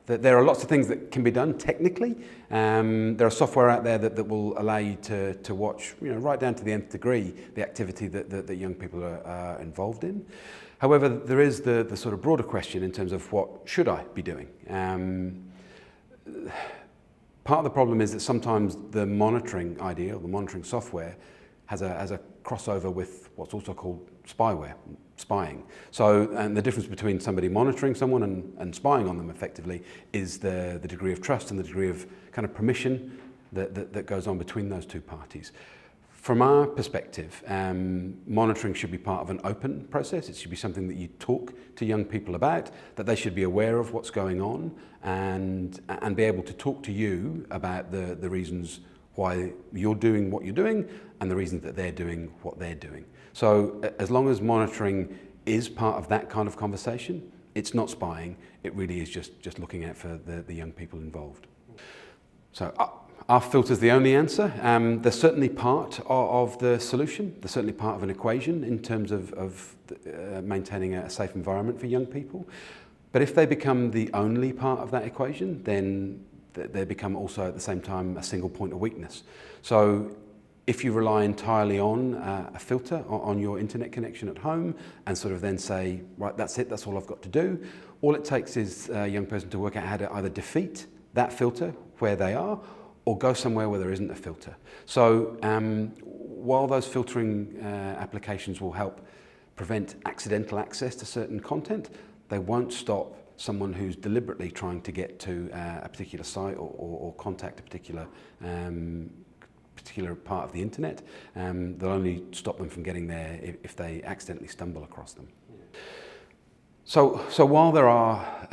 There are lots of things that can be done technically. There are software out there that will allow you to watch, right down to the nth degree, the activity that young people are involved in. However, there is the sort of broader question in terms of what should I be doing? Part of the problem is that sometimes the monitoring idea, or the monitoring software, has a crossover with what's also called spying. So, and the difference between somebody monitoring someone and spying on them effectively is the degree of trust and the degree of kind of permission that goes on between those two parties. From our perspective, monitoring should be part of an open process. It should be something that you talk to young people about, that they should be aware of what's going on and be able to talk to you about the reasons why you're doing what you're doing and the reasons that they're doing what they're doing. So as long as monitoring is part of that kind of conversation, it's not spying. It really is just looking out for the young people involved. So are filters the only answer? They're certainly part of the solution. They're certainly part of an equation in terms of maintaining a safe environment for young people. But if they become the only part of that equation, then they become also at the same time a single point of weakness. So if you rely entirely on a filter on your internet connection at home and sort of then say, right, that's it, that's all I've got to do, all it takes is a young person to work out how to either defeat that filter where they are or go somewhere where there isn't a filter. So while those filtering applications will help prevent accidental access to certain content, they won't stop someone who's deliberately trying to get to a particular site or contact a particular part of the internet. They'll only stop them from getting there if they accidentally stumble across them. So while there are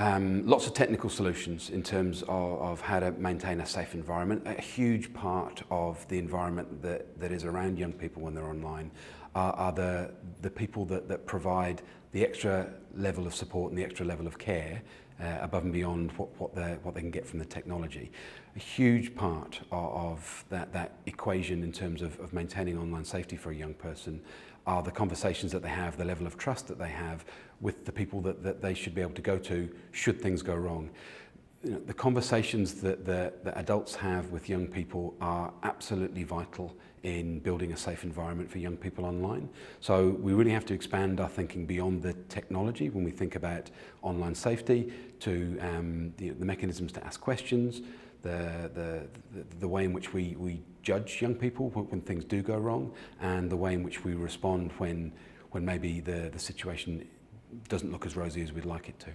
lots of technical solutions in terms of how to maintain a safe environment, a huge part of the environment that is around young people when they're online are the people that provide the extra level of support and the extra level of care above and beyond what they can get from the technology. A huge part of that equation in terms of maintaining online safety for a young person are the conversations that they have, the level of trust that they have with the people that they should be able to go to should things go wrong. The conversations that adults have with young people are absolutely vital in building a safe environment for young people online. So we really have to expand our thinking beyond the technology when we think about online safety to the mechanisms to ask questions, the way in which we judge young people when things do go wrong, and the way in which we respond when maybe the situation doesn't look as rosy as we'd like it to.